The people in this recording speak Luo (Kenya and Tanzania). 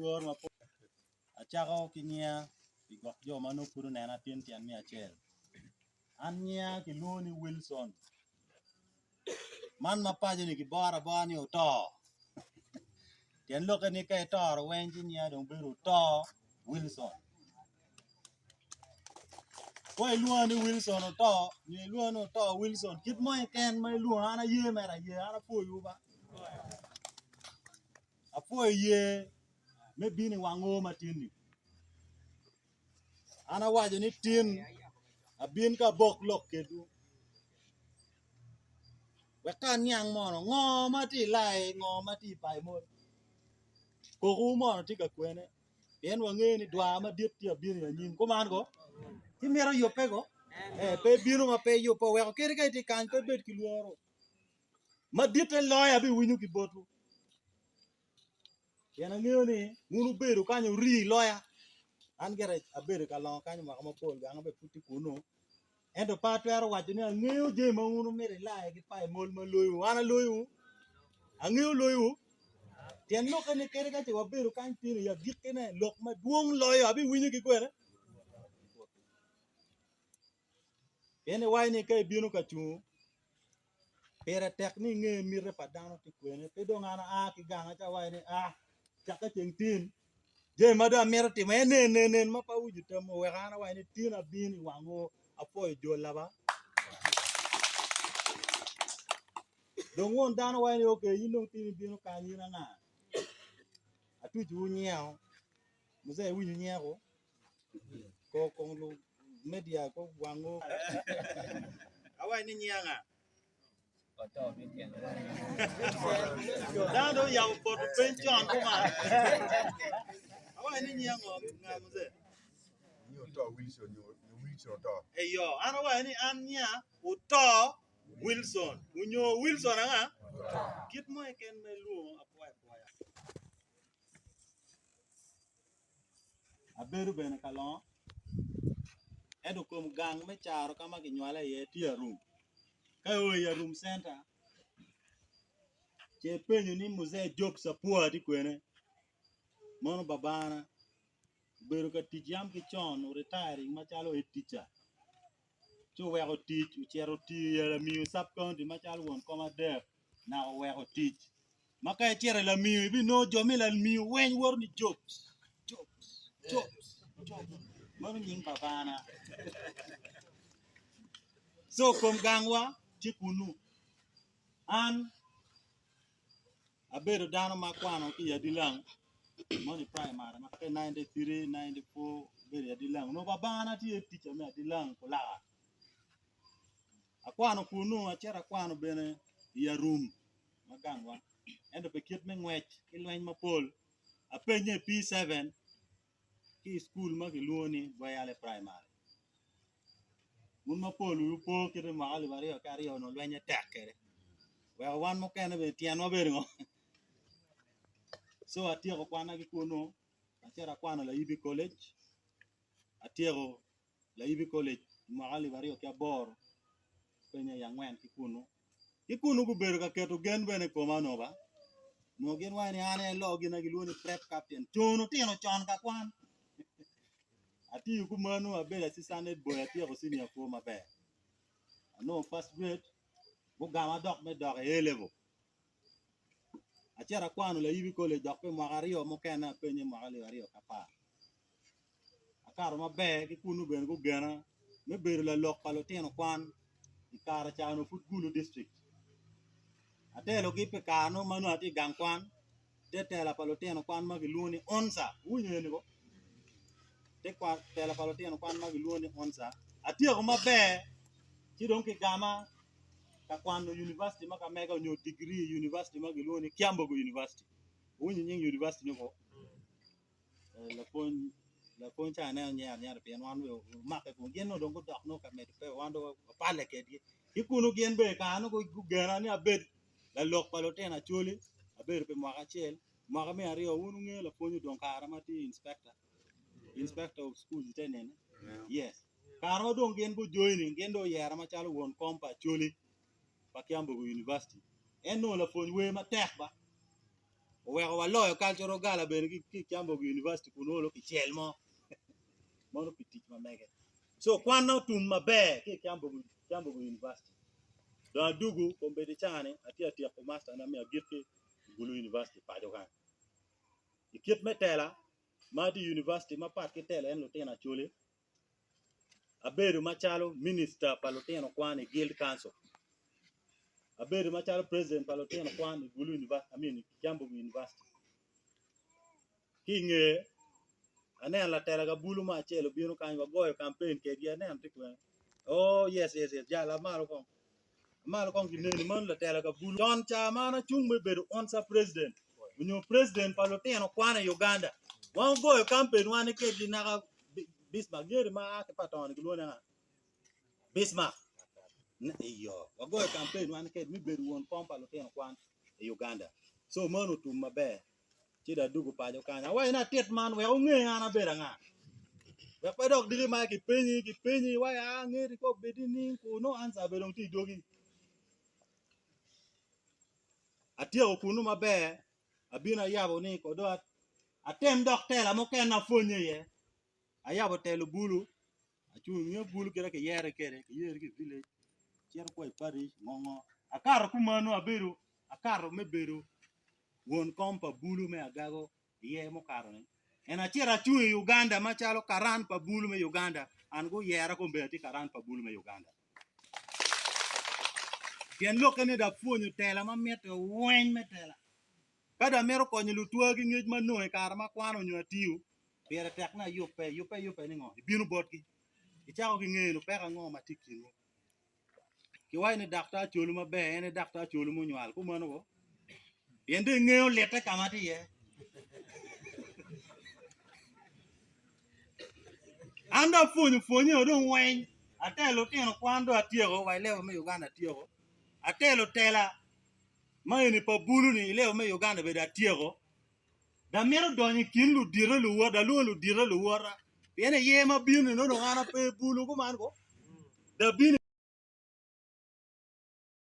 luor ma achako kinyia igok jo mano puro nena tin tian mi achiel. An nyia kiluo ni Wilson. Man mapajo ni kibora bani uto. Tian loka ni kay tor wenji nyia dong biru to Wilson. Ko iluo ni Wilson uto, ni iluo ni uto Wilson. Kit mo ken ma iluo ana ye mera ye ana po yuba. Apo ye me bini wango matindi. Ana wajo ni tin abin ka bok lok kedu. Weka nyang mono ngo mati lai ngo mati pai mo. Koku mono tika kwene. Yen wange ni dwa ma diep ti abin ya nyim ko man ko. Ti mero yo pego. Pe binu ma pe yo po weko kere kai ti kan pe bet ki luoro. Ma diep te loya bi winyu ki botu. Yen ngeo ni ngunu beru kanyo ri loya. An gere aberu ka long kanyo ma kama pol ga ngabe puti kuno. Endo pa twero wacho ni ang'eyo je ma unu mere lae gi pae mol ma loyo ana loyo ang'eyo loyo tien lok ne kere ka che waberu kan tin ya gik ne lok ma duong loyo abi winyo gi kwere ene wai ne kai binu ka chu pere tek ni nge mire pa dano ti kwene pe do ngana a ki ganga cha wai ne a chaka cheng tin je ma da mere ti me ne ma pa wuju tamo we gana wai ne tin abini wango apo jo laba Don't want down away okay, you know thing bino kanyi na nga. Atu ju nyao. Muze wi nyao. Ko kong lu media ko wango. Awai ni nyanga. Down do ya ko pension ko ma. Awai ni nyango nga muze. You talk Wilson, you Wilson talk. Hey yo, ana wai ni anya uto Wilson. Unyo Wilson nga. Kit mo ken me lu apoya. Aberu bene kalon. Edu kum gang me charo kama kinywala ye tia room. Kayo ya room center. Che penyu ni muze job support kwene. Mono babana. Beru ka tijam ki chon retiring machalo e teacher. Cho wego teach uchero ti la miu sub county machalo won koma der na wego teach. Maka e chere la miu bi no jomi la miu wen wor ni jobs. Mono nying babana. So kom gangwa chikunu an abedo dano makwano ki yadilang money primary maka 93 94 bedo yadilang no babana ti teacher me yadilang kula akwano kunu achera kwano bene ya room magangwa endo be kit me ngwech ki lweny mapol apenye P7 ki school magiluoni Boyale primary mun mapol upo kire magali bario kario no lwenye tekere well one mo kene be tiano beringo so atieko kwana gi kuno achera kwana la Ibi college atieko la Ibi college magali bario kia bor penye ya ngwen kikuno gubedo ka keto gen bene komano ba no gen wani ane logi na giluoni prep captain tono tino chon ka kwan ati ku manu abel assistant boy atieko senior ko maber no first grade bu gama dok me dok e level achera kwano la Ibi college dok pe magario mo kena penye magali bario kapa akaro mabe kikuno ben ku gena me bedo la lok palotino kwan ikara chano futgulu district atelo gi pe kano manu ati gang kwan tetela palotino kwan magiluoni onsa unyeni ko te kwa tela palotino kwan magiluoni onsa atieko mabe chidong ki gama ka kwano university maka mega nyo degree university magiluoni Kiambogo University unyi nying university niko la pon cha na nyar pe wan we make ko geno dongo dok no ka med pe wando pale ke di ikunu gen be kanu ko gena ni abed la lok palotena choli abed pe mwaka chel mwaka me ario unu nge la ponyo don kara mati inspector of schools tenen yes kara don gen go joining gen do yara machalo won kompa choli pa Kiambogo University eno la ponyo we ma tek ba we wa loyo cultural gala ben ki Kiambu University kuno lo ki chelmo mono pitich mamege so kwano tum mabe ki Kiambu University da dugu kombedi chane atia ko master na mi agirki Gulu University pa jokan ikit metela Madi University mapat ki tela en lutena chule abedo machalo minister paloteno kwane guild council abedo machalo president paloteno kwane Gulu University Kiambu University kinge anen la tela ga bulu ma chelo bino kan goyo campaign ke dia nen tikwe oh yes jala malo kon gineni man la tela ga bulu John Chamana chungbe bedo onsa president unyo president paloteno kwane Uganda wan goyo campaign wan ke dinaga Bismarck yeri ma ke paton ki lona Bismarck iyo wagoyo campaign wan ke mi bedo won pompa lo kwan e Uganda so manu tum mabe chida dugu pajo kanya wa ina tet man we unge ana bera nga we pa dok digi ma ki penyi wa ya ngeri ko bedini ko no answer be dong ti dogi atia okunu mabe abina yabo ni ko do atem dok tela mo ken na fonye ye ayabo telo bulu achu nye bulu kera ke yere ke village cher ko parish ngongo akar kumano aberu akar me beru won kompa bulu me agago ye mo karone en achira chu Uganda machalo karan pa bulu me Uganda an go yera ko beti karan pa bulu me Uganda ken lokene da fonyo tela ma meto wen metela kada mero ko nyu tuwa gi ngej mano e kar ma kwano nyu atiu pere tek na yupe ni ngo binu botki ichao gi ngelo peka ngo matikino ki wai ni dakta chulu mabe ene dakta chulu mo nywal ku mano go yende ngeo lete kamati ye anda fonyo odon wen atelo teno kwando atiego wai lewo me Uganda atiego atelo tela maini pa bulu ni lewo me Uganda be atiego da mero donyi kin lu dire lu wada lu dire lu wora yene yema binu no ngana pe bulu ku man go da binu